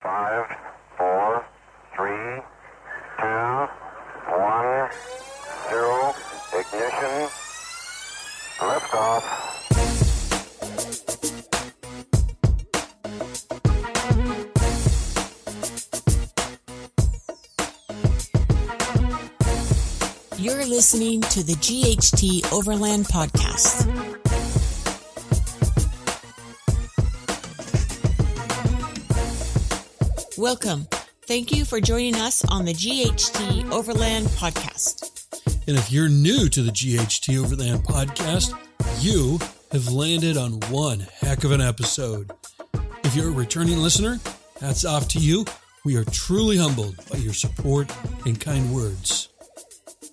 5, 4, 3, 2, 1, 0, ignition, liftoff. You're listening to the GHT Overland podcast. Welcome. Thank you for joining us on the GHT Overland podcast. And if you're new to the GHT Overland podcast, you have landed on one heck of an episode. If you're a returning listener, hats off to you. We are truly humbled by your support and kind words.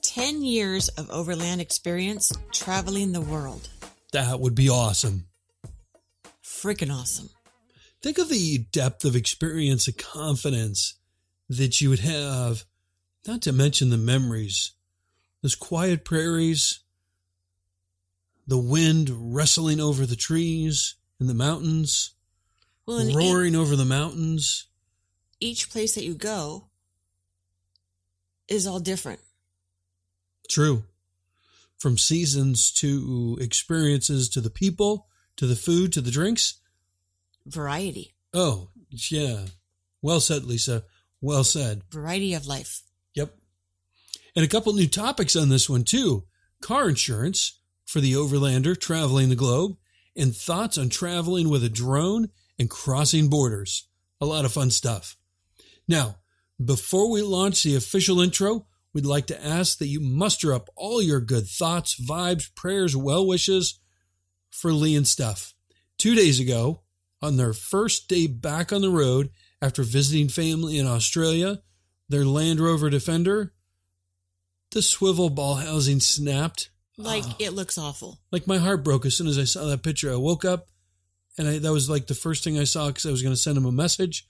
10 years of overland experience traveling the world. That would be awesome. Freaking awesome. Think of the depth of experience and confidence that you would have, not to mention the memories. Those quiet prairies, the wind wrestling over the trees and the mountains, roaring over the mountains. Each place that you go is all different. True. From seasons to experiences to the people, to the food, to the drinks. Variety. Oh, yeah. Well said, Lisa. Well said. Variety of life. Yep. And a couple new topics on this one, too. Car insurance for the overlander traveling the globe, and thoughts on traveling with a drone and crossing borders. A lot of fun stuff. Now, before we launch the official intro, we'd like to ask that you muster up all your good thoughts, vibes, prayers, well wishes for Leigh and Steph. 2 days ago, on their first day back on the road after visiting family in Australia, their Land Rover Defender, the swivel ball housing snapped. It looks awful. Like my heart broke as soon as I saw that picture. I woke up and that was like the first thing I saw because I was going to send him a message.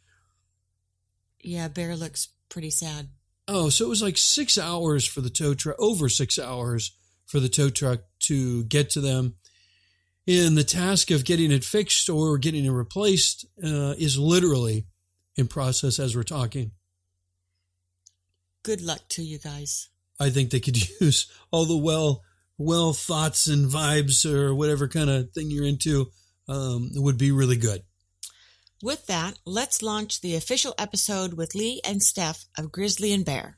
Yeah, Bear looks pretty sad. Oh, so it was like 6 hours for the tow truck, over 6 hours for the tow truck to get to them. And the task of getting it fixed or getting it replaced is literally in process as we're talking. Good luck to you guys. I think they could use all the well thoughts and vibes or whatever kind of thing you're into. It would be really good. With that, let's launch the official episode with Leigh and Steph of Grizzly and Bear.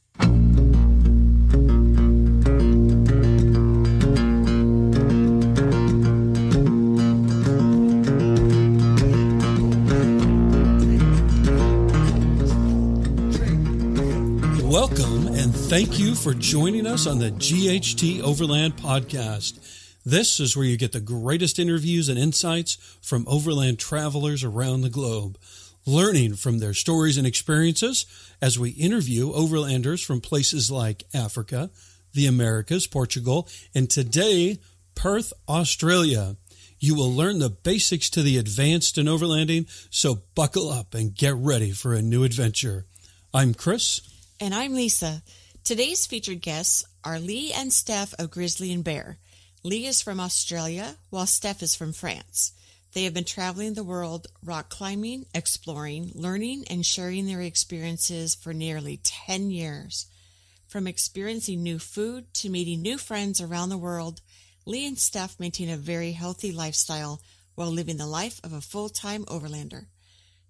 Welcome and thank you for joining us on the GHT Overland podcast. This is where you get the greatest interviews and insights from overland travelers around the globe, learning from their stories and experiences as we interview overlanders from places like Africa, the Americas, Portugal, and today, Perth, Australia. You will learn the basics to the advanced in overlanding, so buckle up and get ready for a new adventure. I'm Chris. And I'm Lisa. Today's featured guests are Leigh and Steph of Grizzly and Bear. Leigh is from Australia, while Steph is from France. They have been traveling the world, rock climbing, exploring, learning, and sharing their experiences for nearly 10 years. From experiencing new food to meeting new friends around the world, Leigh and Steph maintain a very healthy lifestyle while living the life of a full-time overlander,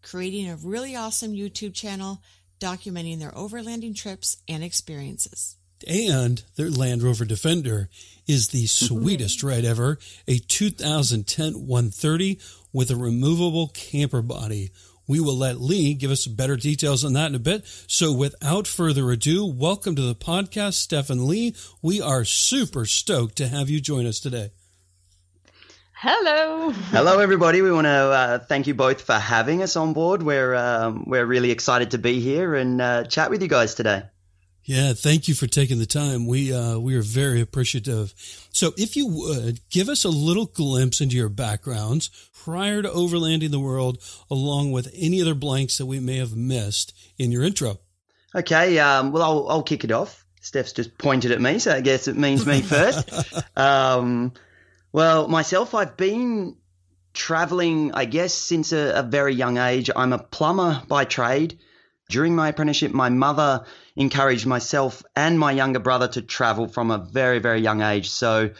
creating a really awesome YouTube channel documenting their overlanding trips and experiences. And their Land Rover Defender is the sweetest ride ever, a 2010 130 with a removable camper body. We will let Leigh give us better details on that in a bit. So without further ado, welcome to the podcast, Steph and Leigh. We are super stoked to have you join us today. Hello. Hello, everybody. We want to thank you both for having us on board. We're really excited to be here and chat with you guys today. Yeah, thank you for taking the time. We are very appreciative. So if you would, give us a little glimpse into your backgrounds prior to overlanding the world, along with any other blanks that we may have missed in your intro. Okay, well, I'll kick it off. Steph's just pointed at me, so I guess it means me first. Well, myself, I've been traveling, I guess, since a very young age. I'm a plumber by trade. During my apprenticeship, my mother encouraged myself and my younger brother to travel from a very, very young age. So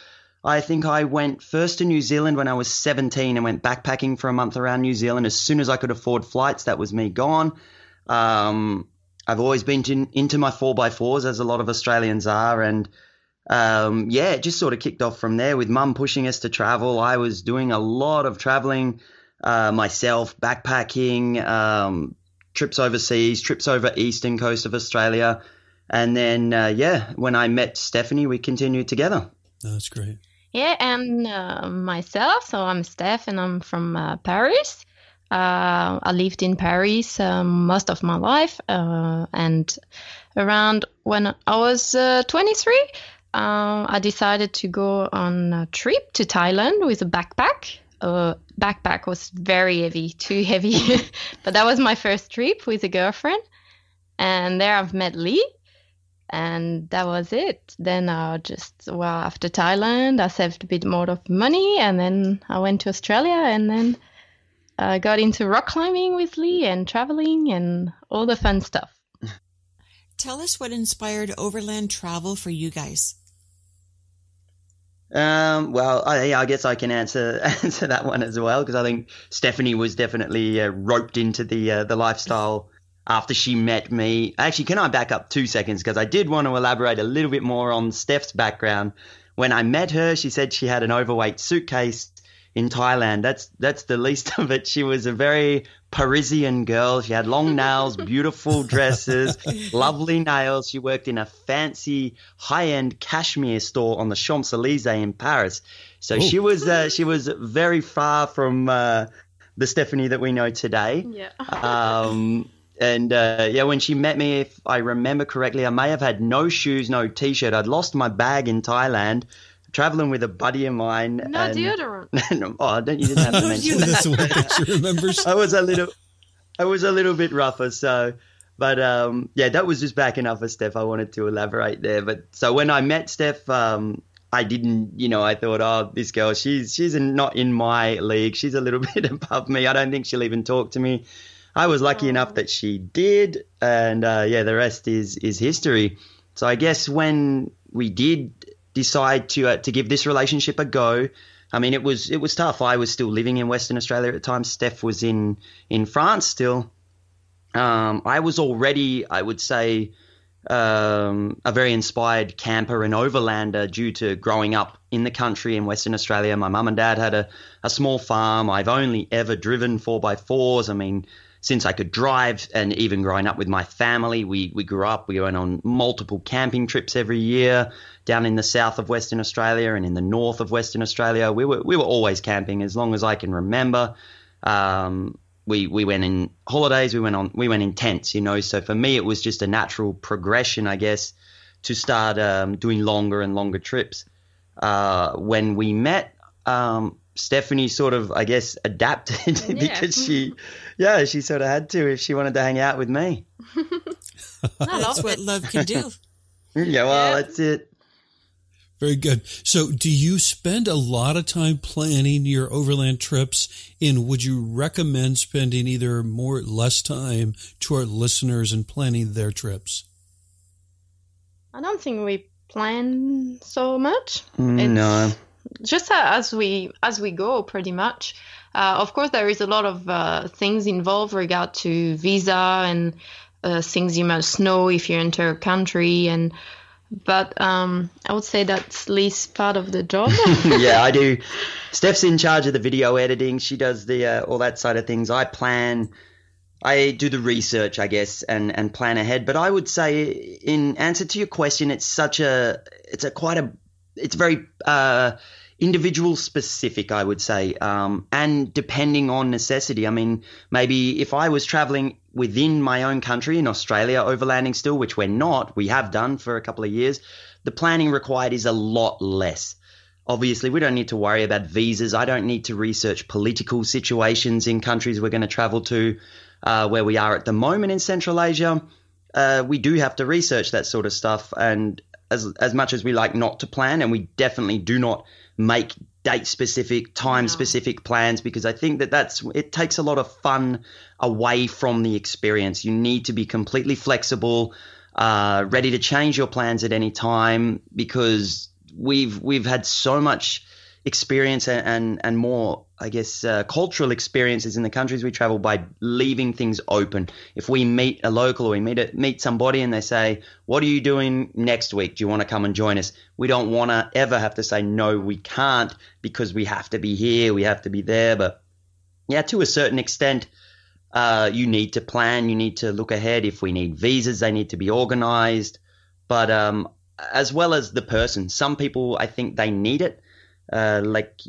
I think I went first to New Zealand when I was 17 and went backpacking for a month around New Zealand. As soon as I could afford flights, that was me gone. I've always been into my 4x4s, as a lot of Australians are. And it just sort of kicked off from there with Mum pushing us to travel. I was doing a lot of traveling myself, backpacking, trips overseas, trips over eastern coast of Australia. And then, when I met Stephanie, we continued together. That's great. Yeah, and myself, so I'm Steph and I'm from Paris. I lived in Paris most of my life, and around when I was 23, I decided to go on a trip to Thailand with a backpack. Backpack was very heavy, too heavy, but that was my first trip with a girlfriend, and there I've met Leigh. And that was it. Then after Thailand, I saved a bit more of money, and then I went to Australia, and then I got into rock climbing with Leigh and traveling and all the fun stuff. Tell us what inspired overland travel for you guys. I guess I can answer that one as well, because I think Stephanie was definitely roped into the lifestyle after she met me. Actually, can I back up 2 seconds? Because I did want to elaborate a little bit more on Steph's background. When I met her, she said she had an overweight suitcase in Thailand. That's the least of it. She was a very Parisian girl. She had long nails, beautiful dresses, lovely nails. She worked in a fancy high-end cashmere store on the Champs-Elysees in Paris. So she was very far from the Stephanie that we know today. Yeah. When she met me, if I remember correctly, I may have had no shoes, no T-shirt. I'd lost my bag in Thailand, traveling with a buddy of mine. No deodorant. You didn't have to mention that. That's the one that she remembers. I was a little bit rougher. So, but that was just backing up for Steph. I wanted to elaborate there. But so when I met Steph, I didn't, I thought, this girl, she's not in my league. She's a little bit above me. I don't think she'll even talk to me. I was lucky enough that she did, and the rest is history. So I guess when we did decide to give this relationship a go, I mean, it was tough. I was still living in Western Australia at the time. Steph was in France still. I was already, I would say, a very inspired camper and overlander due to growing up in the country in Western Australia. My mum and dad had a small farm. I've only ever driven 4x4s. I mean, since I could drive, and even growing up with my family, we grew up. We went on multiple camping trips every year down in the south of Western Australia and in the north of Western Australia. We were always camping as long as I can remember. We went in holidays. We went in tents. So for me, it was just a natural progression, I guess, to start doing longer and longer trips. When we met, Stephanie sort of, I guess, adapted because she sort of had to if she wanted to hang out with me. That's what love can do. That's it. Very good. So do you spend a lot of time planning your overland trips, and would you recommend spending either more or less time to our listeners in planning their trips? I don't think we plan so much. No. Just as we go, pretty much. Of course, there is a lot of things involved regard to visa and things you must know if you enter a country. But I would say that's least part of the job. Yeah, I do. Steph's in charge of the video editing. She does the all that side of things. I do the research, I guess, and plan ahead. But I would say, in answer to your question, it's very individual specific, I would say, and depending on necessity. I mean, maybe if I was traveling within my own country in Australia, overlanding still, which we have done for a couple of years, the planning required is a lot less. Obviously, we don't need to worry about visas. I don't need to research political situations in countries we're going to travel to, where we are at the moment in Central Asia. We do have to research that sort of stuff, and as much as we like not to plan, and we definitely do not make date specific, time specific plans, because I think it takes a lot of fun away from the experience. You need to be completely flexible, ready to change your plans at any time, because we've had so much experience and more, I guess, cultural experiences in the countries we travel by leaving things open. If we meet a local or we meet somebody and they say, what are you doing next week? Do you want to come and join us? We don't want to ever have to say, no, we can't, because we have to be here, we have to be there. But yeah, to a certain extent, you need to plan, you need to look ahead. If we need visas, they need to be organized. But as well as the person, some people, I think they need it. Like,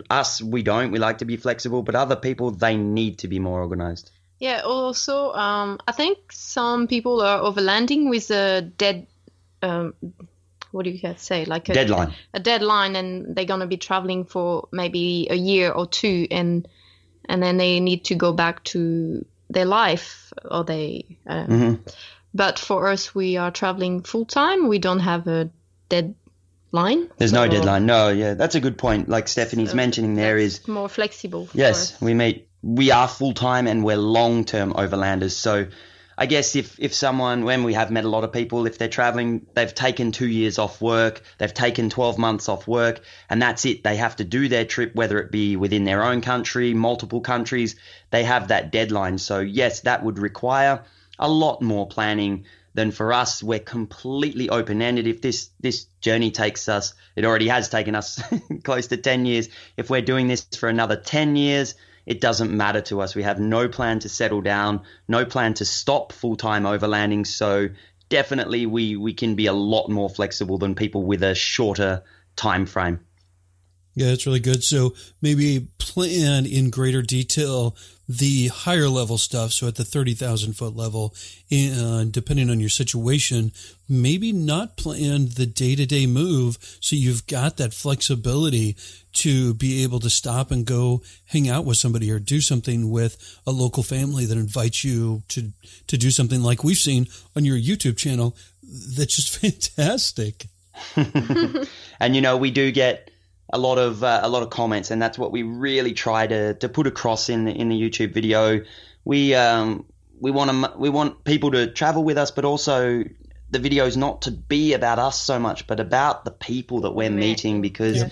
us, we like to be flexible, but other people, they need to be more organized. Yeah, also, I think some people are overlanding with a what do you say? Like a deadline. A deadline, and they're going to be traveling for maybe a year or two, and then they need to go back to their life, or they, but for us, we are traveling full time. We don't have a deadline. There's no deadline. No, yeah, that's a good point. Like Stephanie's mentioning, there is more flexible. Yes, we are full time and we're long term overlanders. So I guess if someone, when we have met a lot of people, if they're traveling, they've taken 2 years off work, they've taken 12 months off work, and that's it. They have to do their trip, whether it be within their own country, multiple countries. They have that deadline. So yes, that would require a lot more planning than for us. We're completely open-ended. If this journey takes us, it already has taken us close to 10 years. If we're doing this for another 10 years, it doesn't matter to us. We have no plan to settle down, no plan to stop full-time overlanding. So definitely we can be a lot more flexible than people with a shorter time frame. Yeah, that's really good. So maybe plan in greater detail the higher level stuff. So at the 30,000 foot level, and depending on your situation, maybe not plan the day-to-day move. So you've got that flexibility to be able to stop and go hang out with somebody or do something with a local family that invites you to do something like we've seen on your YouTube channel. That's just fantastic. And, we do get a lot of comments, and that's what we really try to put across in the YouTube video. We want people to travel with us, but also the video is not to be about us so much, but about the people that we're meeting, because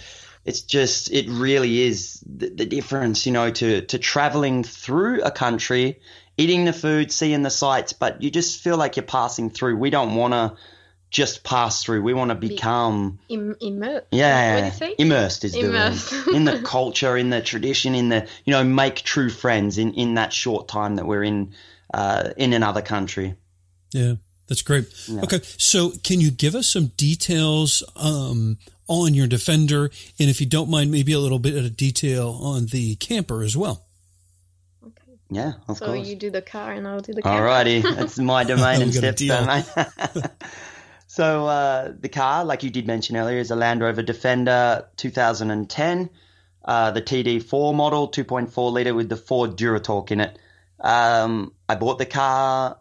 it really is the difference, to traveling through a country, eating the food, seeing the sights, but you just feel like you're passing through. We don't want to just pass through. We want to become immersed. Yeah, what do you say? Immersed is immersed. The word. In the culture, in the tradition, in the make true friends in that short time that we're in another country. Yeah, that's great. Yeah. Okay, so can you give us some details on your Defender, and if you don't mind, maybe a little bit of detail on the camper as well? Okay. Yeah, of course. So you do the car and I'll do the camper. Alrighty, that's my domain and Steph's domain. So the car, like you did mention earlier, is a Land Rover Defender 2010, the TD4 model, 2.4 litre with the Ford Duratorque in it. I bought the car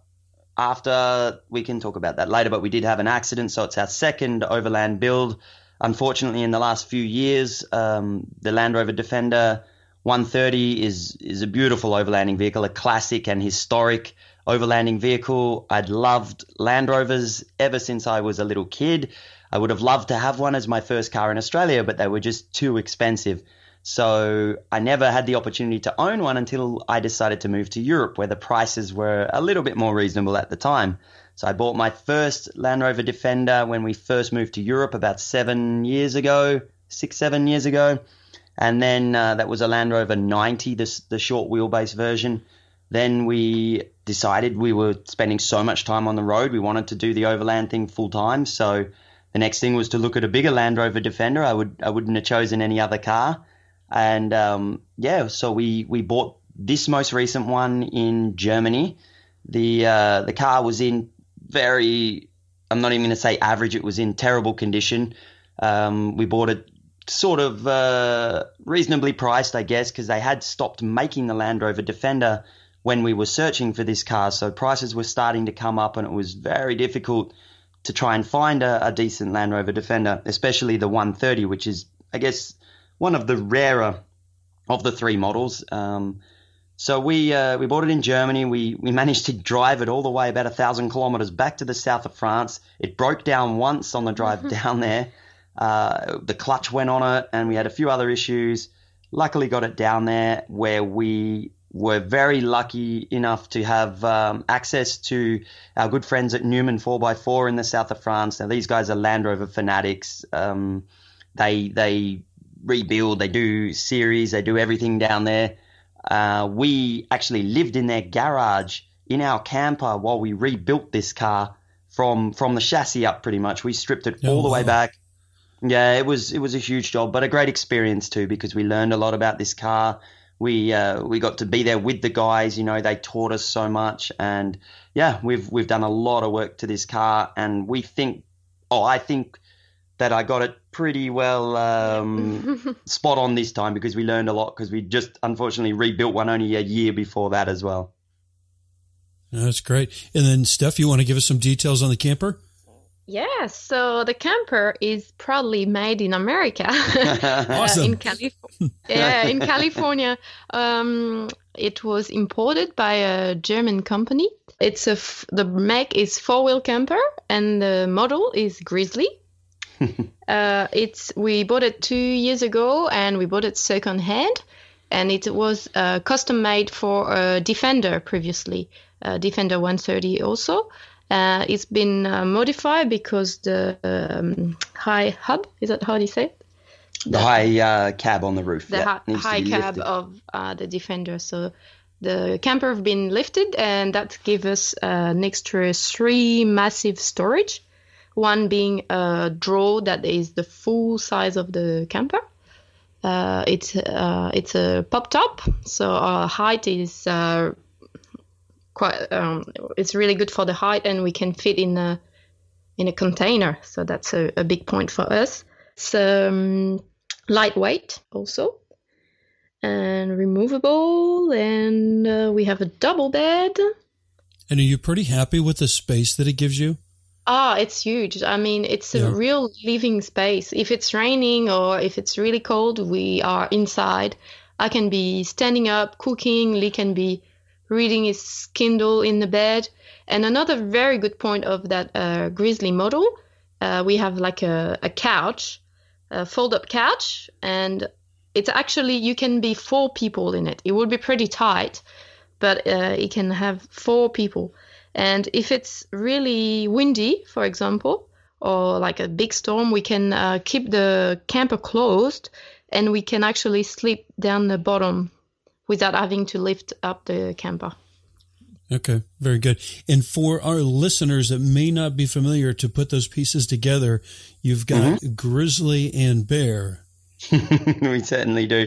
after, we can talk about that later, but we did have an accident, so it's our second overland build. Unfortunately, in the last few years, the Land Rover Defender 130 is a beautiful overlanding vehicle, a classic and historic overlanding vehicle. I'd loved Land Rovers ever since I was a little kid. I would have loved to have one as my first car in Australia, but they were just too expensive. So I never had the opportunity to own one until I decided to move to Europe, where the prices were a little bit more reasonable at the time. So I bought my first Land Rover Defender when we first moved to Europe about 7 years ago, 6-7 years ago. And then that was a Land Rover 90, the short wheelbase version. Then we decided we were spending so much time on the road, we wanted to do the overland thing full time. So the next thing was to look at a bigger Land Rover Defender. I wouldn't have chosen any other car. And so we bought this most recent one in Germany. The car was in I'm not even going to say average, it was in terrible condition. We bought it sort of reasonably priced, I guess, because they had stopped making the Land Rover Defender when we were searching for this car. So prices were starting to come up and it was very difficult to try and find a decent Land Rover Defender, especially the 130, which is, I guess, one of the rarer of the three models. So we bought it in Germany. We managed to drive it all the way about 1,000 kilometers back to the south of France. It broke down once on the drive down there. The clutch went on it, and we had a few other issues. Luckily got it down there where we were very lucky enough to have access to our good friends at Newman 4x4 in the south of France. Now, these guys are Land Rover fanatics. They rebuild, they do series, they do everything down there. We actually lived in their garage in our camper while we rebuilt this car from the chassis up pretty much. We stripped it all the way back. Yeah, it was a huge job, but a great experience too, because we learned a lot about this car. We got to be there with the guys, you know, they taught us so much, and yeah, we've done a lot of work to this car, and I think that I got it pretty well spot on this time, because we learned a lot, because we just unfortunately rebuilt one only a year before that as well. That's great. And then Steph, you want to give us some details on the camper? Yes, so the camper is proudly made in America. Awesome. In California. It was imported by a German company. The make is 4-wheel camper, and the model is Grizzly. We bought it 2 years ago, and we bought it second hand, and it was custom made for a Defender previously, Defender 130 also. It's been modified because the high hub, is that how do you say it? The high cab on the roof. The high cab of the Defender. So the camper have been lifted, and that gives us an extra 3 massive storage. One being a drawer that is the full size of the camper. It's a pop top, so our height is it's really good for the height, and we can fit in a container, so that's a big point for us. It's lightweight also, and removable, and we have a double bed. And are you pretty happy with the space that it gives you? It's huge. I mean, it's a real living space. If it's raining or if it's really cold, we are inside. I can be standing up, cooking. Lee can be reading his Kindle in the bed. And another very good point of that Grizzly model, we have like a couch, a fold-up couch, and it's actually, you can be 4 people in it. It would be pretty tight, but it can have 4 people. And if it's really windy, for example, or like a big storm, we can keep the camper closed, and we can actually sleep down the bottom without having to lift up the camper. Okay, very good. And for our listeners that may not be familiar, to put those pieces together, you've got Grizzly and Bear. We certainly do.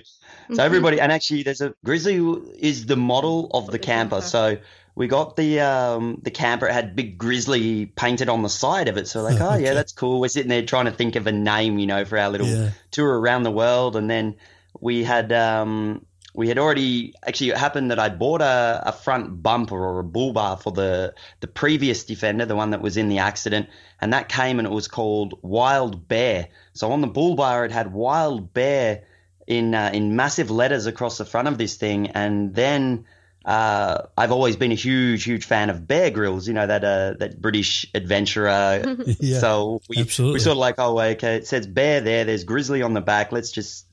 So everybody, and actually Grizzly is the model of the camper. So we got the camper. It had big Grizzly painted on the side of it. So like, okay. Yeah, that's cool. We're sitting there trying to think of a name, you know, for our little tour around the world. And then we had already, actually it happened that I bought a front bumper or a bull bar for the previous Defender, the one that was in the accident. And that came, and it was called Wild Bear. So on the bull bar, it had Wild Bear in massive letters across the front of this thing. And then I've always been a huge fan of Bear Grylls, you know, that British adventurer. So we sort of like, oh, okay, it says Bear there. There's Grizzly on the back. Let's just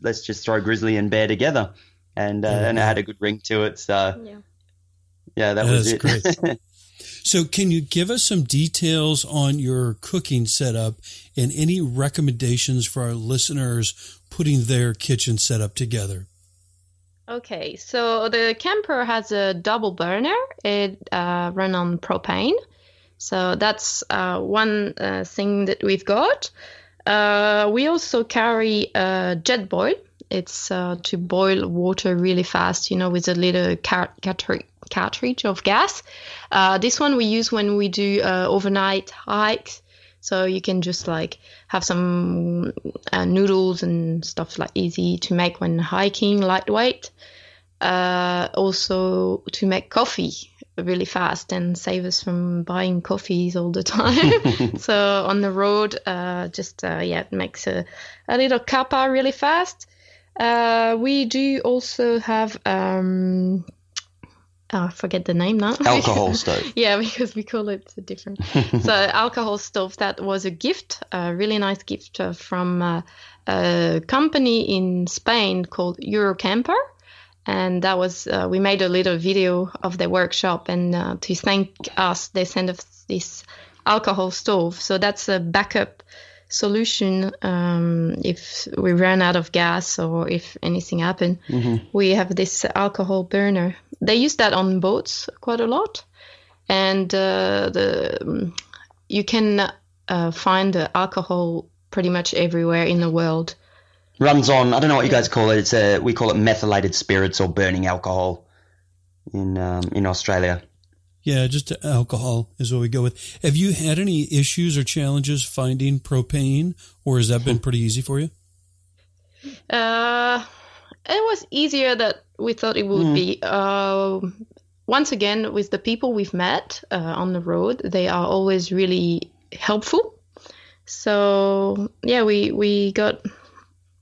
throw Grizzly and Bear together, and it had a good ring to it. So that was it. Great. So can you give us some details on your cooking setup and any recommendations for our listeners putting their kitchen setup together? Okay, so the camper has a double burner. It runs on propane. So that's one thing that we've got. We also carry a jet boil. It's to boil water really fast, you know, with a little cartridge of gas. This one we use when we do overnight hikes. So you can just like have some noodles and stuff like easy to make when hiking, lightweight. Also to make coffee really fast and save us from buying coffees all the time. So on the road, it makes a little cuppa really fast. We do also have I forget the name now. Alcohol stove. Yeah, because we call it different. So alcohol stove, that was a gift, a really nice gift from a company in Spain called Eurocamper. And that was, we made a little video of the workshop, and to thank us, they sent us this alcohol stove. So that's a backup solution if we run out of gas or if anything happened. We have this alcohol burner. They use that on boats quite a lot, and you can find alcohol pretty much everywhere in the world. Runs on, I don't know what you guys call it. We call it methylated spirits or burning alcohol in Australia. Yeah, just alcohol is what we go with. Have you had any issues or challenges finding propane, or has that been pretty easy for you? It was easier than we thought it would be. Once again, with the people we've met on the road, they are always really helpful. So, yeah, we got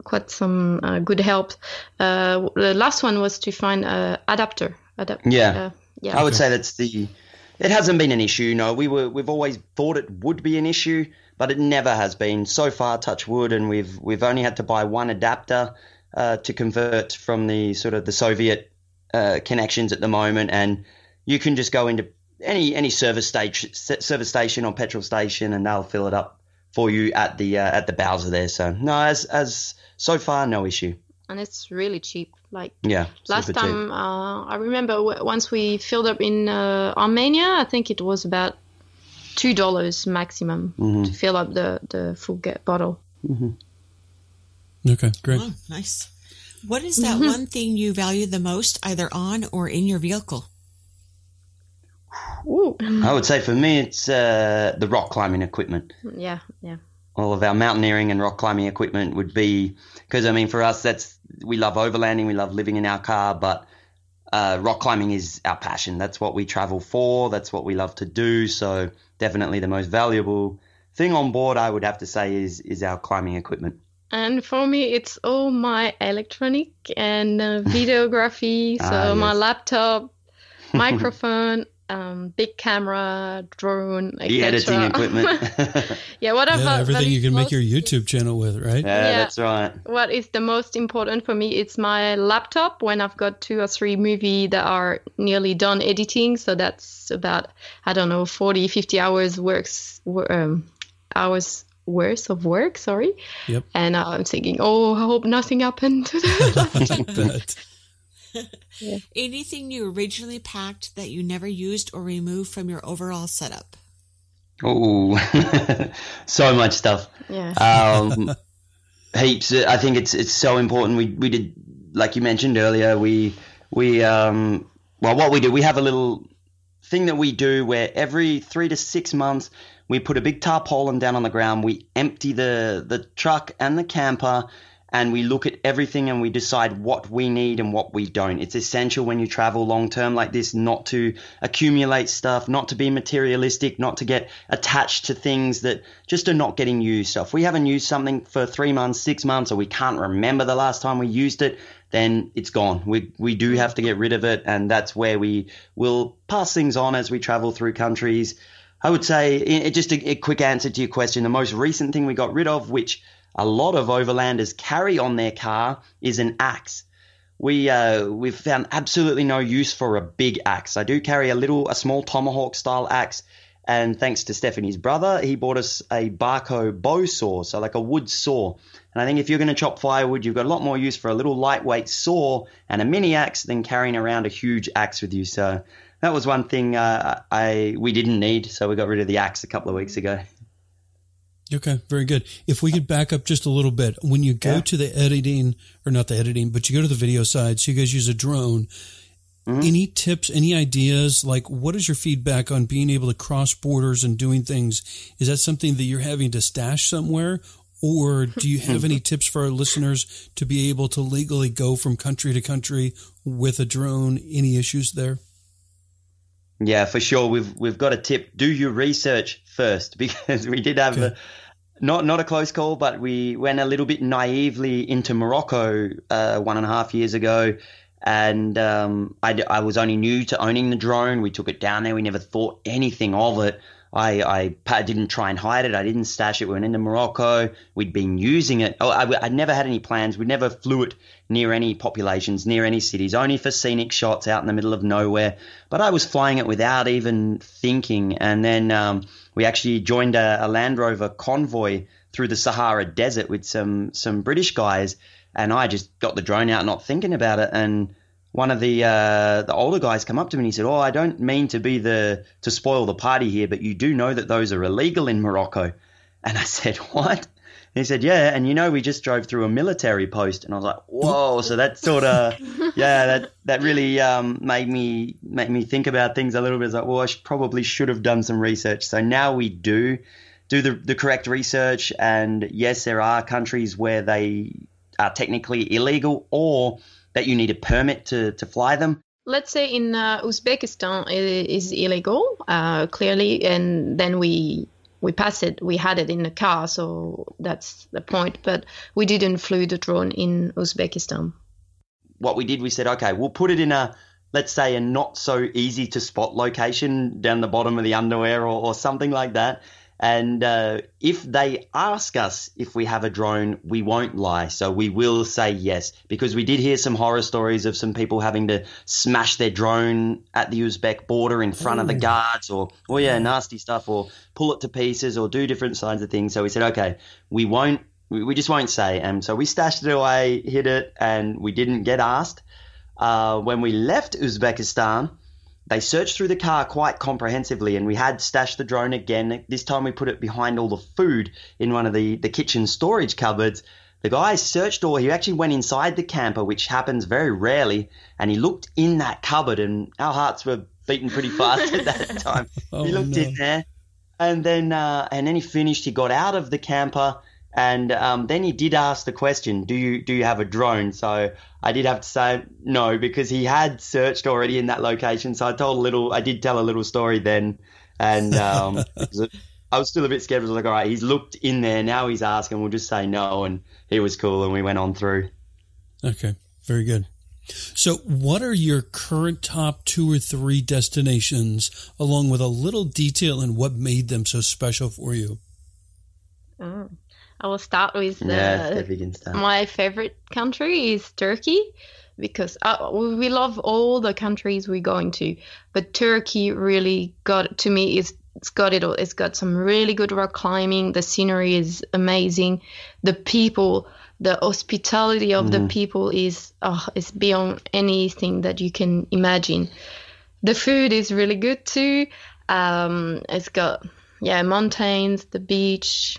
quite some good help. The last one was to find an adapter. Yeah. I would say it hasn't been an issue. No, we've always thought it would be an issue, but it never has been so far, touch wood. And we've only had to buy one adapter to convert from the sort of the Soviet connections at the moment. And you can just go into any service station or petrol station, and they'll fill it up for you at the Bowser there. So no, as so far, no issue. And it's really cheap. Like cheap. last time, I remember once we filled up in Armenia, I think it was about $2 maximum to fill up the full bottle. Okay, great. Oh, nice. What is that one thing you value the most, either on or in your vehicle? Ooh. I would say for me, it's the rock climbing equipment. Yeah. All of our mountaineering and rock climbing equipment would be, because I mean, for us, we love overlanding, we love living in our car, but rock climbing is our passion. That's what we travel for. That's what we love to do. So definitely the most valuable thing on board, I would have to say, is our climbing equipment. And for me, it's all my electronic and videography. So my laptop, microphone, big camera, drone, etc. The editing equipment. Everything you can make your YouTube channel with, right? Yeah, that's right. What is the most important for me? It's my laptop when I've got 2 or 3 movies that are nearly done editing. So that's about, 40, 50 hours worth of work, sorry. Yep. And I'm thinking, I hope nothing happened to the laptop. Yeah. Anything you originally packed that you never used or removed from your overall setup? Oh, so much stuff. Yeah. Heaps. I think it's so important. We did, like you mentioned earlier, what we do, we have a little thing that we do where every 3 to 6 months we put a big tarpaulin down on the ground. We empty the truck and the camper, and we look at everything and we decide what we need and what we don't. It's essential when you travel long term like this not to accumulate stuff, not to be materialistic, not to get attached to things that just are not getting used. So if we haven't used something for 3 months, 6 months, or we can't remember the last time we used it, then it's gone. We do have to get rid of it, and that's where we will pass things on as we travel through countries. I would say, just a quick answer to your question, the most recent thing we got rid of, which a lot of overlanders carry on their car, is an axe. We've found absolutely no use for a big axe. I do carry a small tomahawk style axe, and thanks to Stephanie's brother, he bought us a Barco bow saw, so like a wood saw. And I think if you're going to chop firewood, you've got a lot more use for a little lightweight saw and a mini axe than carrying around a huge axe with you. So that was one thing we didn't need, so we got rid of the axe a couple of weeks ago. Okay, very good. If we could back up just a little bit, when you go to the editing, or not the editing, but you go to the video side, so you guys use a drone, any tips, any ideas, like what is your feedback on being able to cross borders and doing things? Is that something that you're having to stash somewhere? Or do you have any tips for our listeners to be able to legally go from country to country with a drone? Any issues there? Yeah, for sure. We've got a tip. Do your research first, because we did have Not a close call, but we went a little bit naively into Morocco 1.5 years ago. And I was only new to owning the drone. We took it down there. We never thought anything of it. I didn't try and hide it. I didn't stash it. We went into Morocco. We'd been using it. I'd never had any plans. We never flew it near any populations, near any cities, only for scenic shots out in the middle of nowhere. But I was flying it without even thinking. And then we actually joined a Land Rover convoy through the Sahara Desert with some British guys. And I just got the drone out, not thinking about it. And one of the older guys come up to me and he said, "Oh, I don't mean to spoil the party here, but you do know that those are illegal in Morocco." And I said, "What?" And he said, "Yeah, and we just drove through a military post." And I was like, "Whoa!" So that sort of, that really made me think about things a little bit. It's like, well, probably should have done some research. So now we do the correct research, and yes, there are countries where they are technically illegal or that you need a permit to fly them. Let's say in Uzbekistan it is illegal, clearly, and then we passed it. We had it in the car, so that's the point. But we didn't fly the drone in Uzbekistan. What we did, we said, okay, we'll put it in let's say a not so easy to spot location down the bottom of the underwear or something like that. And if they ask us if we have a drone, we won't lie. So we will say yes, because we did hear some horror stories of some people having to smash their drone at the Uzbek border in front of the guards or nasty stuff, or pull it to pieces or do different kinds of things. So we said, okay, we just won't say. And so we stashed it away, hid it, and we didn't get asked. When we left Uzbekistan, they searched through the car quite comprehensively, and we had stashed the drone again. This time we put it behind all the food in one of the kitchen storage cupboards. The guy searched he actually went inside the camper, which happens very rarely, and he looked in that cupboard, and our hearts were beating pretty fast at that time. He looked in there, and then he finished. He got out of the camper, and then he did ask the question, do you have a drone? So I did have to say no, because he had searched already in that location. So I did tell a little story then, and I was still a bit scared. I was like, all right, he's looked in there, now he's asking, we'll just say no. And he was cool, and we went on through. Okay, very good. So what are your current top 2 or 3 destinations, along with a little detail in what made them so special for you? I will start with my favorite country is Turkey, because we love all the countries we're going to, but Turkey really to me, it's got it all. It's got some really good rock climbing. The scenery is amazing. The people, the hospitality of the people is beyond anything that you can imagine. The food is really good too. It's got mountains, the beach,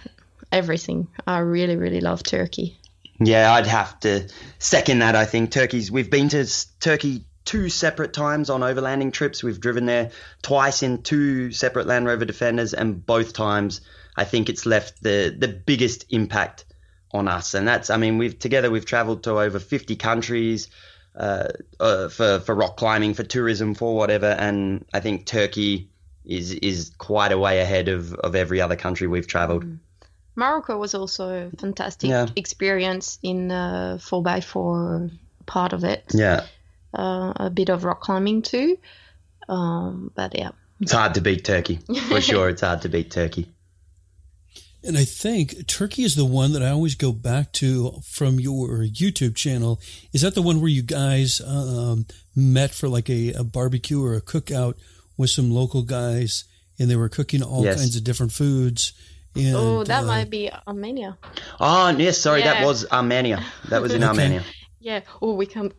everything. I really, really love Turkey. Yeah, I'd have to second that. I think we've been to Turkey 2 separate times on overlanding trips. We've driven there twice in 2 separate Land Rover Defenders, and both times I think it's left the biggest impact on us. And that's, we've traveled to over 50 countries for rock climbing, for tourism, for whatever. And I think Turkey is quite a way ahead of every other country we've traveled. Morocco was also a fantastic experience in 4x4 part of it. Yeah. A bit of rock climbing too. But yeah. It's hard to beat Turkey. For sure, it's hard to beat Turkey. And I think Turkey is the one that I always go back to from your YouTube channel. Is that the one where you guys met for like a barbecue or a cookout with some local guys, and they were cooking all kinds of different foods? And, that might be Armenia. Oh, yes, sorry, that was Armenia. That was in Armenia. Yeah. Oh, we can't.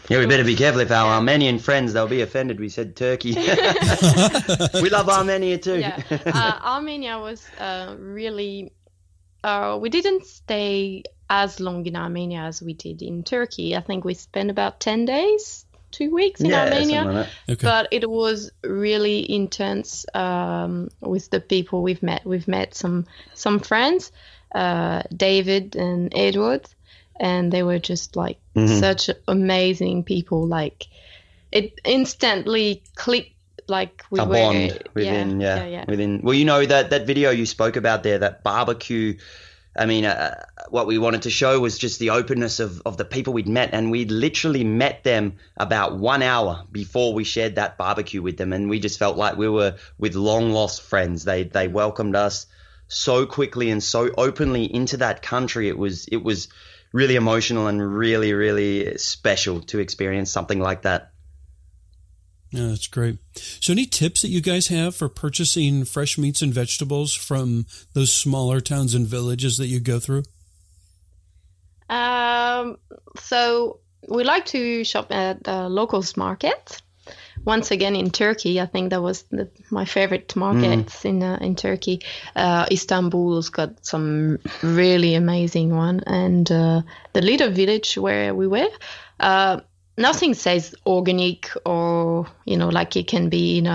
Yeah, we better be careful. If our Armenian friends, they'll be offended. We said Turkey. We love Armenia too. Yeah. Armenia was really. We didn't stay as long in Armenia as we did in Turkey. I think we spent about 10 days, 2 weeks in Armenia. Like okay. But it was really intense with the people we've met. We've met some friends, David and Edward. And they were just like such amazing people. Like it instantly clicked like we a were bond within, within. Well, you know, that video you spoke about there, that barbecue. I mean, what we wanted to show was just the openness of the people we'd met, and we'd literally met them about 1 hour before we shared that barbecue with them, and we just felt like we were with long lost friends. They welcomed us so quickly and so openly into that country. It was really emotional and really, really special to experience something like that. Yeah, that's great. So any tips that you guys have for purchasing fresh meats and vegetables from those smaller towns and villages that you go through? So we like to shop at locals market. Once again, in Turkey, I think that was my favorite markets in Turkey. Istanbul's got some really amazing one. And the little village where we were, nothing says organic or, you know, like it can be in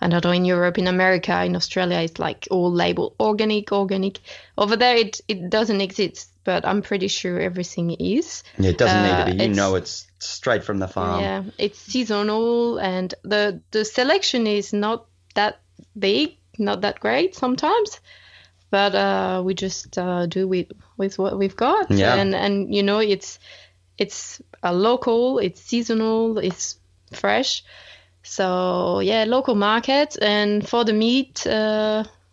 in Europe, in America, in Australia, it's like all labeled organic. Over there, it doesn't exist, but I'm pretty sure everything is. Yeah, it doesn't need to be. You know, it's straight from the farm. Yeah, it's seasonal, and the selection is not that big, not that great sometimes, but we just do with what we've got. Yeah. And you know, it's a local, it's seasonal, it's fresh. So yeah, local market. And for the meat,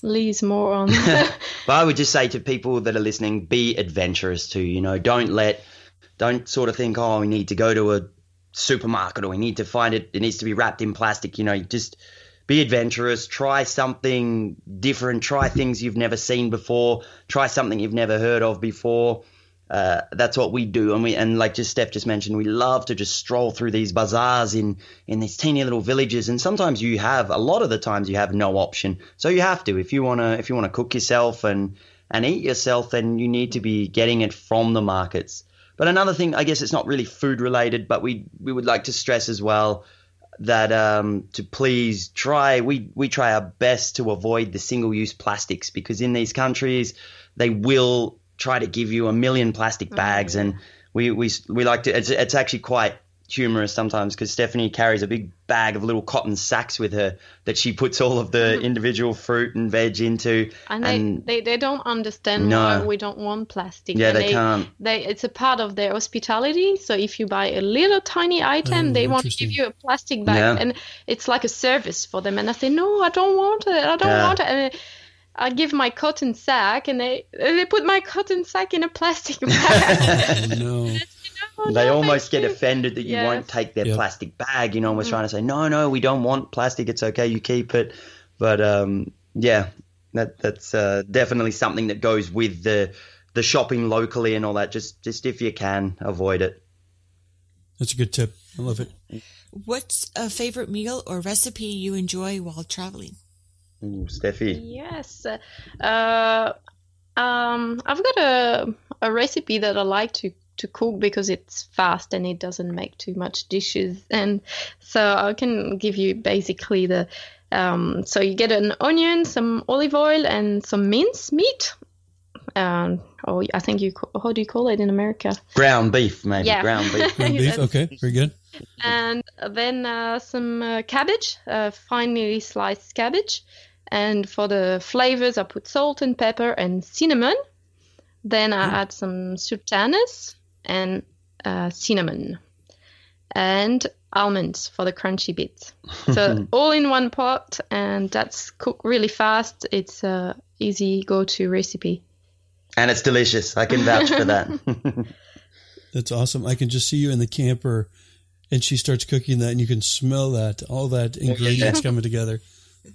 Leigh's more on. But I would just say to people that are listening, be adventurous too. You know, don't sort of think, oh, we need to go to a supermarket or we need to find it. It needs to be wrapped in plastic. You know, just be adventurous. Try something different. Try things you've never seen before. Try something you've never heard of before. That's what we do, and like just Steph just mentioned, we love to just stroll through these bazaars in these teeny little villages, and sometimes a lot of the times you have no option, so you have to if you wanna cook yourself and eat yourself, then you need to be getting it from the markets. But another thing, I guess it's not really food related, but we would like to stress as well that to please try our best to avoid the single-use plastics, because in these countries they will try to give you a million plastic bags, and we like to. It's actually quite humorous sometimes, because Stephanie carries a big bag of little cotton sacks with her that she puts all of the individual fruit and veg into. And they don't understand why we don't want plastic. Yeah, and they can't. It's a part of their hospitality. So if you buy a little tiny item, they want to give you a plastic bag, and it's like a service for them. And I say, no, I don't want it. I don't want it. And I give my cotton sack, and they put my cotton sack in a plastic bag. No. They almost get offended that you won't take their plastic bag, you know, almost trying to say, no, we don't want plastic. It's okay, you keep it. But, that's definitely something that goes with the shopping locally and all that. Just if you can, avoid it. That's a good tip. I love it. What's a favorite meal or recipe you enjoy while traveling? Ooh, Steffi. Yes. I've got a recipe that I like to cook because it's fast and it doesn't make too much dishes. And so I can give you basically so you get an onion, some olive oil, and some minced meat. I think how do you call it in America? Ground beef, maybe. Yeah. Ground beef. Ground beef. Okay, very good. And then some cabbage, finely sliced cabbage. And for the flavors, I put salt and pepper and cinnamon. Then I add some sultanas and cinnamon and almonds for the crunchy bits. So all in one pot, and that's cooked really fast. It's a easy go-to recipe. And it's delicious. I can vouch for that. That's awesome. I can just see you in the camper, and she starts cooking that, and you can smell that, all that ingredients coming together.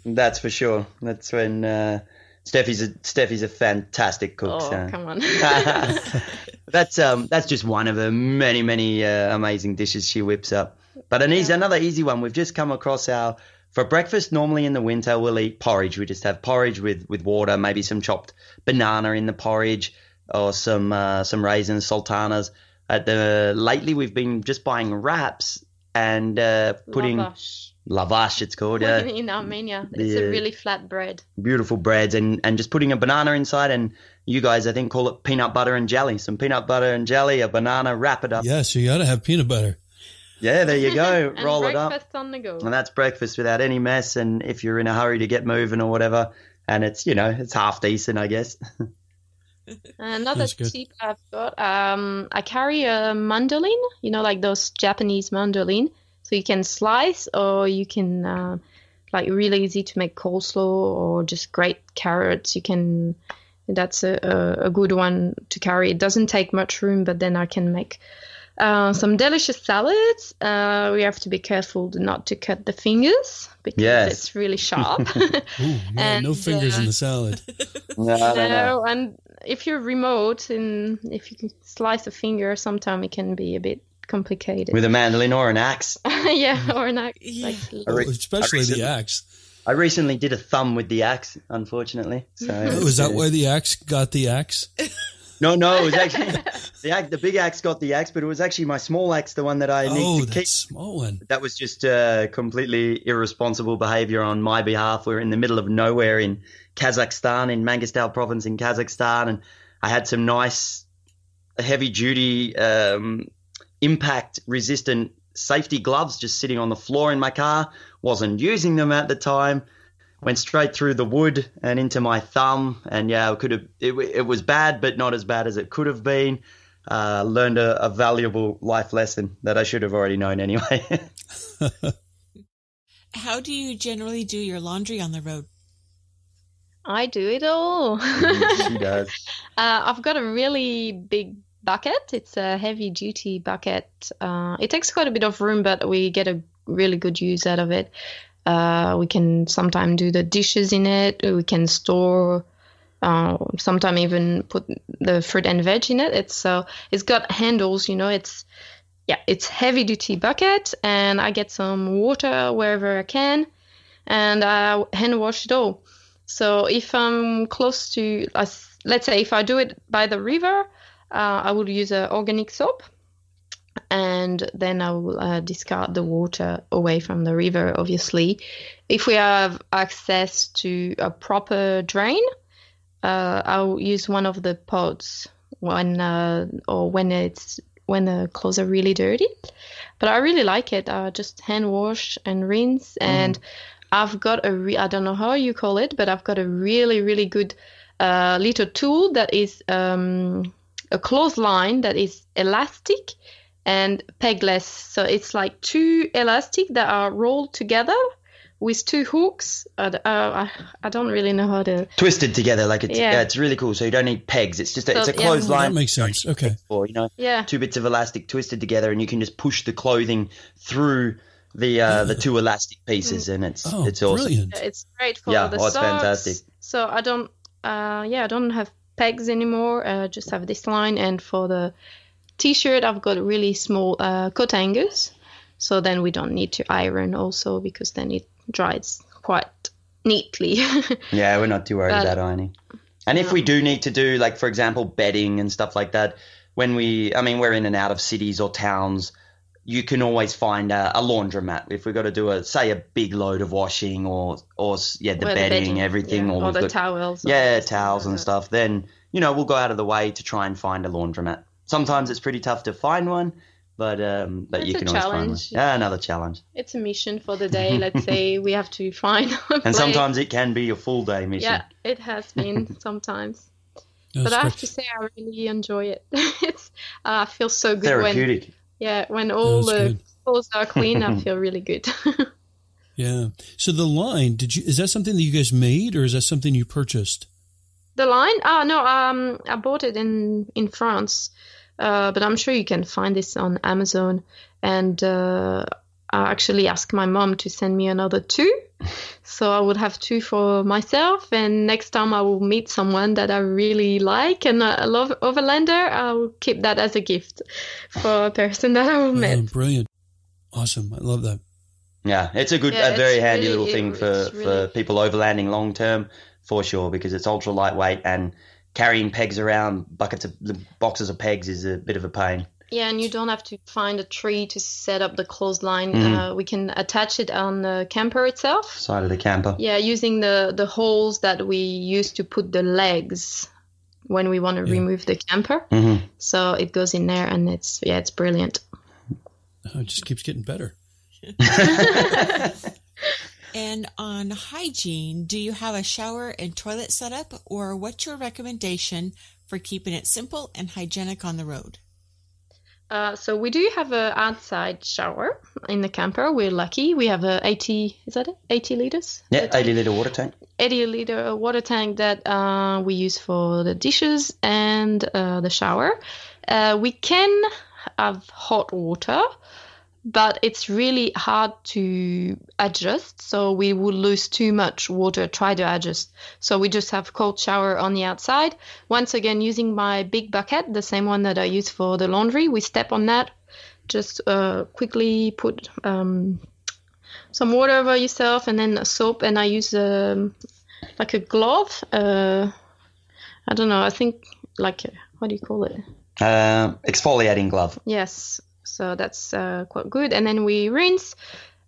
That's for sure. That's when Steffi's a fantastic cook. Oh, so. Come on. That's just one of the many amazing dishes she whips up. But another easy one. We've just come across for breakfast. Normally in the winter we'll eat porridge. We just have porridge with water, maybe some chopped banana in the porridge, or some raisins, sultanas. Lately we've been just buying wraps and putting lavash, it's called. In Armenia. It's a really flat bread. Beautiful breads, and just putting a banana inside, and you guys, I think, call it peanut butter and jelly. Some peanut butter and jelly, a banana, wrap it up. Yes, you got to have peanut butter. Yeah, there you go. And roll it up. breakfast on the go. And that's breakfast without any mess. And if you're in a hurry to get moving or whatever, and it's, it's half decent, I guess. Another That's good. tip I've got, I carry a mandolin, like those Japanese mandolin. So you can slice, or you can, really easy to make coleslaw or just grate carrots. That's a good one to carry. It doesn't take much room, but then I can make some delicious salads. We have to be careful not to cut the fingers because it's really sharp. Ooh, yeah, no fingers in the salad. No. And if you're remote and if you can slice a finger, sometimes it can be a bit complicated. With a mandolin or an axe. Yeah, or an axe. Yeah. Especially the axe. I recently did a thumb with the axe, unfortunately. So Is that why the axe got the axe? No, it was actually the big axe got the axe, but it was actually my small axe, the one that I need to keep. That small one. That was just completely irresponsible behavior on my behalf. We're in the middle of nowhere in Kazakhstan, in Mangostal province in Kazakhstan, and I had some nice heavy-duty impact-resistant safety gloves just sitting on the floor in my car. Wasn't using them at the time. Went straight through the wood and into my thumb, and it was bad, but not as bad as it could have been. Learned a valuable life lesson that I should have already known anyway. How do you generally do your laundry on the road? I do it all. She does. I've got a really big bucket. It's a heavy-duty bucket. It takes quite a bit of room, but we get a really good use out of it. We can sometimes do the dishes in it. We can store, sometimes even put the fruit and veg in it. It's got handles, it's heavy-duty bucket, and I get some water wherever I can, and I hand wash it all. So if I'm close to, let's say if I do it by the river, I would use organic soap, and then I will discard the water away from the river, obviously. If we have access to a proper drain, I'll use one of the pods when the clothes are really dirty. But I really like it. Just hand wash and rinse. And I've got I don't know how you call it, but I've got a really, really good little tool that is a clothesline that is elastic and pegless. So it's like two elastic that are rolled together with two hooks. I don't really know how to... Twisted together, like it's really cool. So you don't need pegs. It's just it's a clothesline. That makes sense. Okay. Or, two bits of elastic twisted together, and you can just push the clothing through the two elastic pieces, and it's awesome. Brilliant. It's great for the socks. It's fantastic. So I don't have pegs anymore. Just have this line, and for the t-shirt, I've got really small coat hangers. So then we don't need to iron also, because then it dries quite neatly. Yeah, we're not too worried about ironing. And if we do need to do, like, for example, bedding and stuff like that, when we're in and out of cities or towns, you can always find a laundromat. If we've got to do a big load of washing or the bedding, everything. Or the towels. Yeah, towels and stuff. Then, we'll go out of the way to try and find a laundromat. Sometimes it's pretty tough to find one, but you can always find one. Yeah, another challenge. It's a mission for the day. Let's say we have to find a And sometimes it can be a full day mission. Yeah, it has been sometimes. That's but I have great. to say I really enjoy it. I feel so good therapeutic. when all the clothes are clean. I feel really good. Yeah. So the line, is that something that you guys made, or is that something you purchased? The line? No, I bought it in France, but I'm sure you can find this on Amazon. And I actually asked my mom to send me another 2, so I would have 2 for myself. And next time I will meet someone that I really like and I love Overlander, I will keep that as a gift for a person that I will meet. Brilliant. Awesome. I love that. Yeah, it's a very handy little thing for people overlanding long term. For sure, because it's ultra lightweight, and carrying pegs around, boxes of pegs is a bit of a pain. Yeah, and you don't have to find a tree to set up the clothesline. We can attach it on the camper itself. Side of the camper. Yeah, using the holes that we use to put the legs when we want to remove the camper. So it goes in there, and it's brilliant. Oh, it just keeps getting better. And on hygiene, do you have a shower and toilet setup, or what's your recommendation for keeping it simple and hygienic on the road? So we do have an outside shower in the camper. We're lucky. We have a 80 liters? Yeah, 80-litre water tank. 80-liter water tank that we use for the dishes and the shower. We can have hot water, but it's really hard to adjust. So we would lose too much water, try to adjust. So we just have cold shower on the outside. Once again, using my big bucket, the same one that I use for the laundry, we step on that. Just quickly put some water over yourself and then a soap. And I use like a glove. I don't know. I think what do you call it? Exfoliating glove. Yes. So that's quite good. And then we rinse.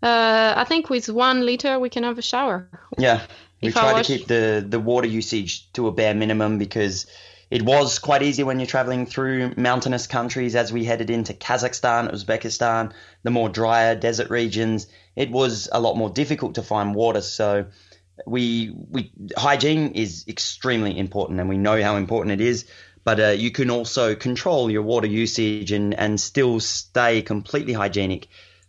I think with 1 liter, we can have a shower. Yeah. We try to keep the water usage to a bare minimum because it was quite easy when you're traveling through mountainous countries as we headed into Kazakhstan, Uzbekistan, the more drier desert regions. It was a lot more difficult to find water. So hygiene is extremely important, and we know how important it is. But you can also control your water usage and still stay completely hygienic.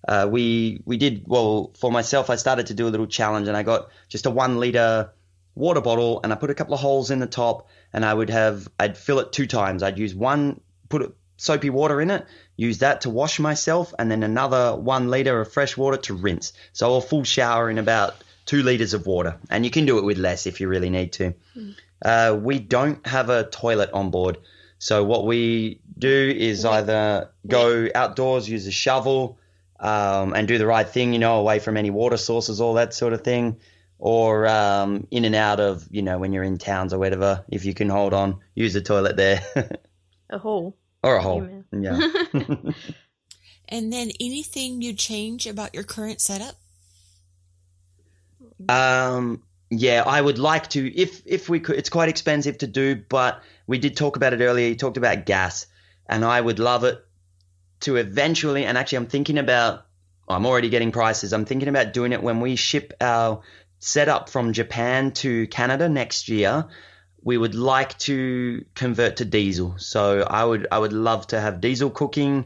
We did, well, for myself, I started to do a little challenge, and I got just a 1 liter water bottle, and I put a couple of holes in the top, and I'd fill it 2 times. I'd use one, put soapy water in it, use that to wash myself, and then another 1 liter of fresh water to rinse. So a full shower in about 2 liters of water, and you can do it with less if you really need to. We don't have a toilet on board. So what we do is either go outdoors, use a shovel, and do the right thing, away from any water sources, all that sort of thing, or in and out of, when you're in towns or whatever, if you can hold on, use the toilet there. A hole. Or a hole, yeah. And then anything you change about your current setup? Yeah, I would like to, if we could. It's quite expensive to do, but we did talk about it earlier. You talked about gas, and I would love it to eventually, and actually I'm already getting prices. I'm thinking about doing it when we ship our setup from Japan to Canada next year. We would like to convert to diesel. So I would love to have diesel cooking,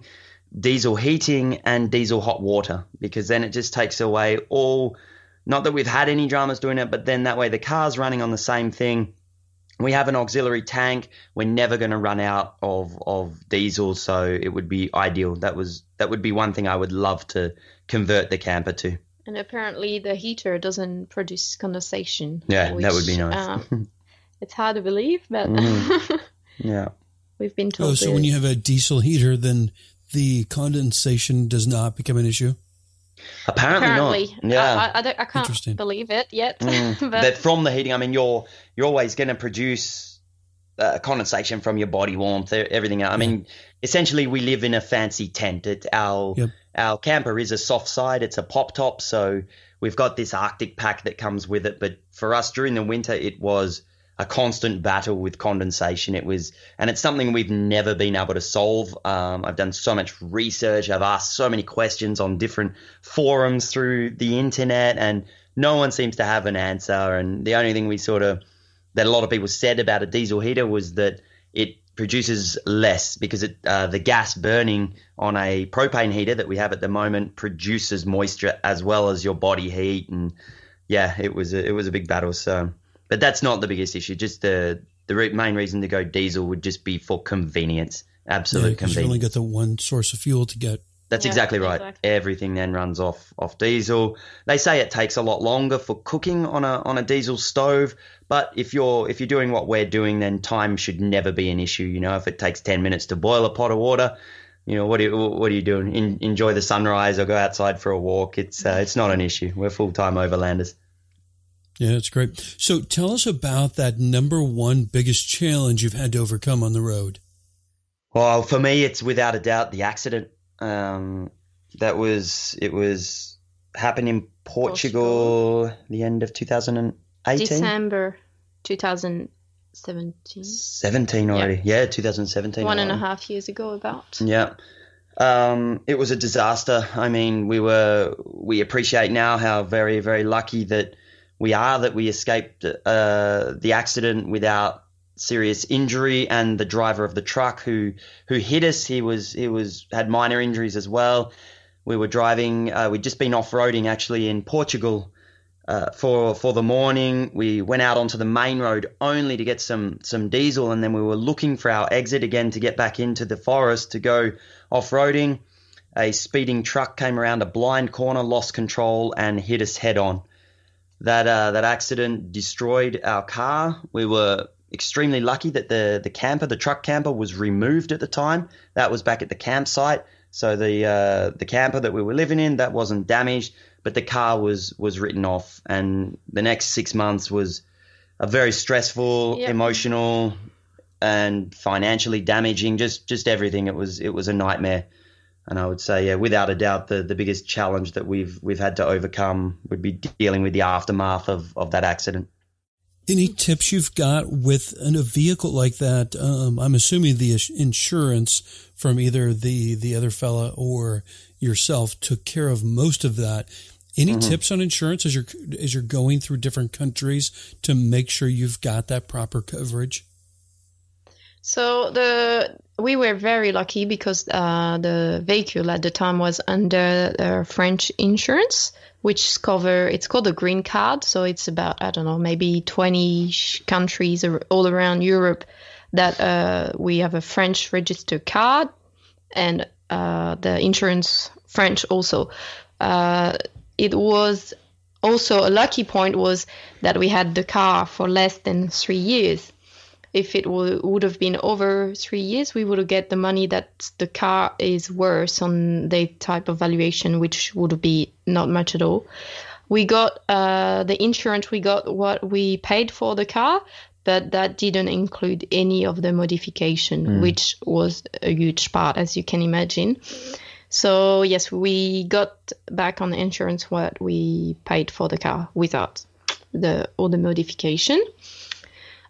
diesel heating, and diesel hot water, because then it just takes away all. Not that we've had any dramas doing it, but then that way the car's running on the same thing. We have an auxiliary tank. We're never going to run out of diesel, so it would be ideal. That would be one thing I would love to convert the camper to. And apparently the heater doesn't produce condensation. Yeah, that would be nice. It's hard to believe, but yeah, we've been told. Oh, so when you have a diesel heater, then the condensation does not become an issue? Apparently not. Yeah, I can't believe it yet. But from the heating, I mean, you're always going to produce condensation from your body warmth, everything else. I mean, essentially, we live in a fancy tent. Our camper is a soft side. It's a pop top, so we've got this Arctic pack that comes with it. But for us during the winter, it was a constant battle with condensation. And it's something we've never been able to solve. I've done so much research. I've asked so many questions on different forums through the internet, and no one seems to have an answer. And the only thing that a lot of people said about a diesel heater was that it produces less because the gas burning on a propane heater that we have at the moment produces moisture as well as your body heat. And yeah, it was a big battle. So. But that's not the biggest issue. Just the main reason to go diesel would just be for convenience, absolute convenience. You only get the one source of fuel to get. That's exactly right. Exactly. Everything then runs off diesel. They say it takes a lot longer for cooking on a diesel stove, but if you're doing what we're doing, then time should never be an issue. If it takes 10 minutes to boil a pot of water, what are you doing? Enjoy the sunrise or go outside for a walk. It's not an issue. We're full-time overlanders. Yeah, that's great. So tell us about that number one biggest challenge you've had to overcome on the road. Well, for me, it's without a doubt the accident. It was happened in Portugal the end of 2018. December 2017. 17 already. Yeah, 2017. 1.5 years ago about. Yeah. It was a disaster. I mean, we appreciate now how very, very lucky that we are that we escaped the accident without serious injury, and the driver of the truck who hit us, he had minor injuries as well. We were driving. We'd just been off-roading actually in Portugal for the morning. We went out onto the main road only to get some diesel, and then we were looking for our exit again to get back into the forest to go off-roading. A speeding truck came around a blind corner, lost control, and hit us head on. That accident destroyed our car. We were extremely lucky that the truck camper was removed at the time. That was back at the campsite. So the camper that we were living in, that wasn't damaged, but the car was written off. And the next 6 months was a very stressful, emotional, and financially damaging, just everything. It was a nightmare. And I would say, without a doubt, the biggest challenge that we've had to overcome would be dealing with the aftermath of that accident. Any tips you've got with a vehicle like that? I'm assuming the insurance from either the other fella or yourself took care of most of that. Any tips on insurance as you're going through different countries to make sure you've got that proper coverage? So we were very lucky because the vehicle at the time was under French insurance, which it's called a green card. So it's about, I don't know, maybe 20 countries all around Europe that we have a French registered card, and the insurance French also. It was also a lucky point was that we had the car for less than 3 years. If it would have been over 3 years, we would get the money that the car is worth on the type of valuation, which would be not much at all. We got the insurance, we got what we paid for the car, but that didn't include any of the modification, which was a huge part, as you can imagine. So yes, we got back on the insurance what we paid for the car without all the modification.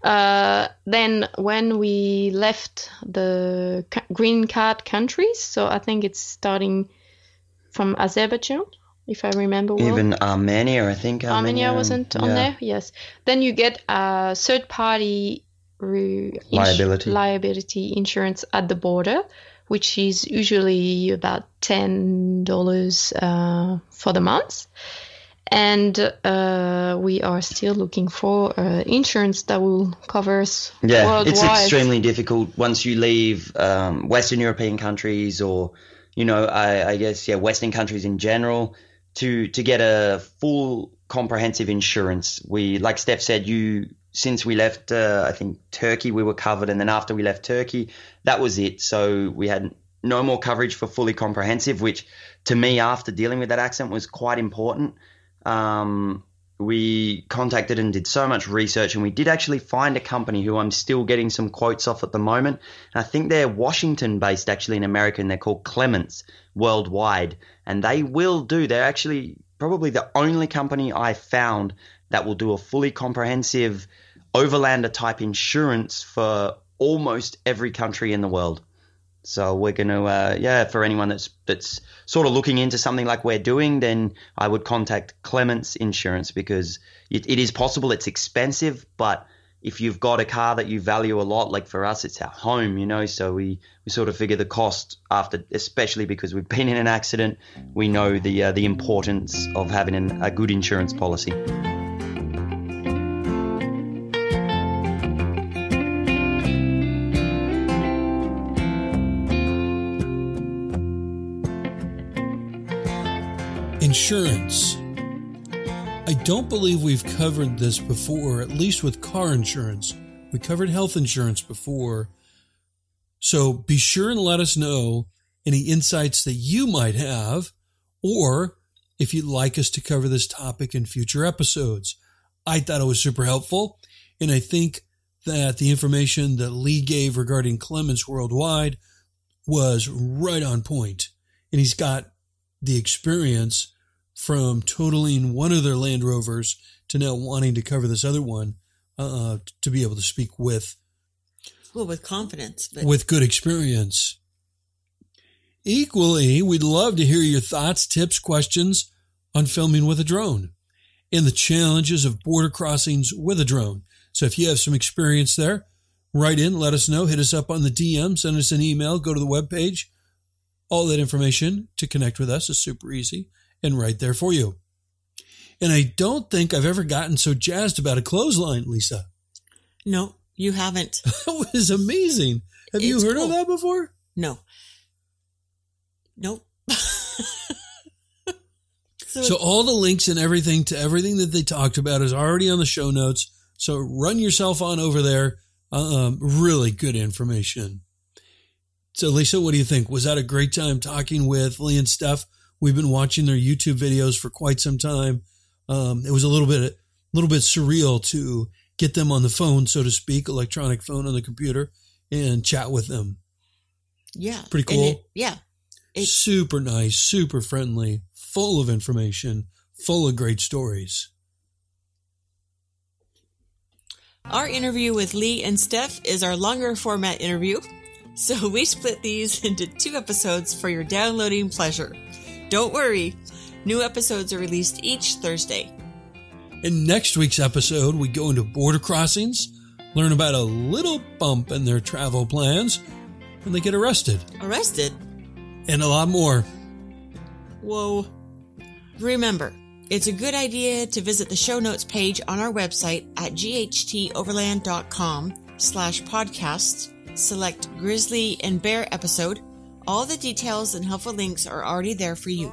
Then when we left the green card countries, so I think it's starting from Azerbaijan, if I remember well. Even Armenia, I think. Armenia wasn't on there, yes. Then you get a third-party liability insurance at the border, which is usually about $10 for the month. And we are still looking for insurance that will cover us worldwide. It's extremely difficult once you leave Western European countries or, I guess, Western countries in general to get a full comprehensive insurance. Like Steph said, since we left, I think, Turkey, we were covered. And then after we left Turkey, that was it. So we had no more coverage for fully comprehensive, which to me, after dealing with that accident, was quite important. We contacted and did so much research, and we did actually find a company who I'm still getting some quotes off at the moment. And I think they're Washington based actually in America, and they're called Clements Worldwide. And they're actually probably the only company I found that will do a fully comprehensive overlander type insurance for almost every country in the world. So we're going to, for anyone that's sort of looking into something like we're doing, then I would contact Clements Insurance because it is possible. It's expensive, but if you've got a car that you value a lot, like for us, it's our home, so we sort of figure the cost after, especially because we've been in an accident, we know the importance of having a good insurance policy. Insurance. I don't believe we've covered this before, at least with car insurance. We covered health insurance before. So be sure and let us know any insights that you might have, or if you'd like us to cover this topic in future episodes. I thought it was super helpful, and I think that the information that Leigh gave regarding Clements Worldwide was right on point. And he's got the experience from totaling one of their Land Rovers to now wanting to cover this other one, to be able to speak with confidence, with good experience. Equally, we'd love to hear your thoughts, tips, questions on filming with a drone and the challenges of border crossings with a drone. So if you have some experience there, write in, let us know, hit us up on the DM, send us an email, go to the webpage. All that information to connect with us is super easy and right there for you. And I don't think I've ever gotten so jazzed about a clothesline, Lisa. No, you haven't. That was amazing. Have you heard of that before? No. Nope. So all the links and everything to everything that they talked about is already on the show notes. So run yourself on over there. Really good information. So Lisa, what do you think? Was that a great time talking with Leigh and Steph? We've been watching their YouTube videos for quite some time. It was a little bit surreal to get them on the phone, so to speak, electronic phone on the computer, and chat with them. Yeah. Pretty cool. It's super nice, super friendly, full of information, full of great stories. Our interview with Leigh and Steph is our longer format interview, so we split these into 2 episodes for your downloading pleasure. Don't worry, new episodes are released each Thursday. In next week's episode, we go into border crossings, learn about a little bump in their travel plans when they get arrested. Arrested? And a lot more. Whoa. Remember, it's a good idea to visit the show notes page on our website at ghtoverland.com/podcasts. Select Grizzly and Bear episode. All the details and helpful links are already there for you.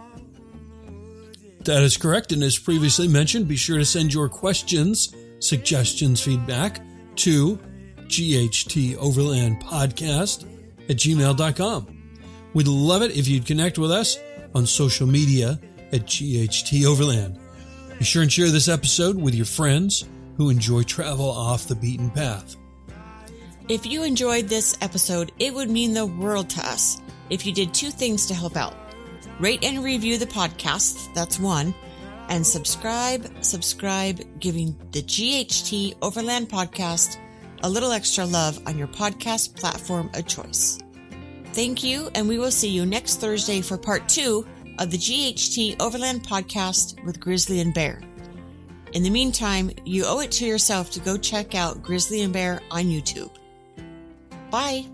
That is correct. And as previously mentioned, be sure to send your questions, suggestions, feedback to ghtoverlandpodcast@gmail.com. We'd love it if you'd connect with us on social media at GHTOverland. Be sure and share this episode with your friends who enjoy travel off the beaten path. If you enjoyed this episode, it would mean the world to us if you did 2 things to help out. Rate and review the podcast, that's 1, and subscribe, giving the GHT Overland podcast a little extra love on your podcast platform of choice. Thank you, and we will see you next Thursday for part 2 of the GHT Overland podcast with Grizzly and Bear. In the meantime, you owe it to yourself to go check out Grizzly and Bear on YouTube. Bye!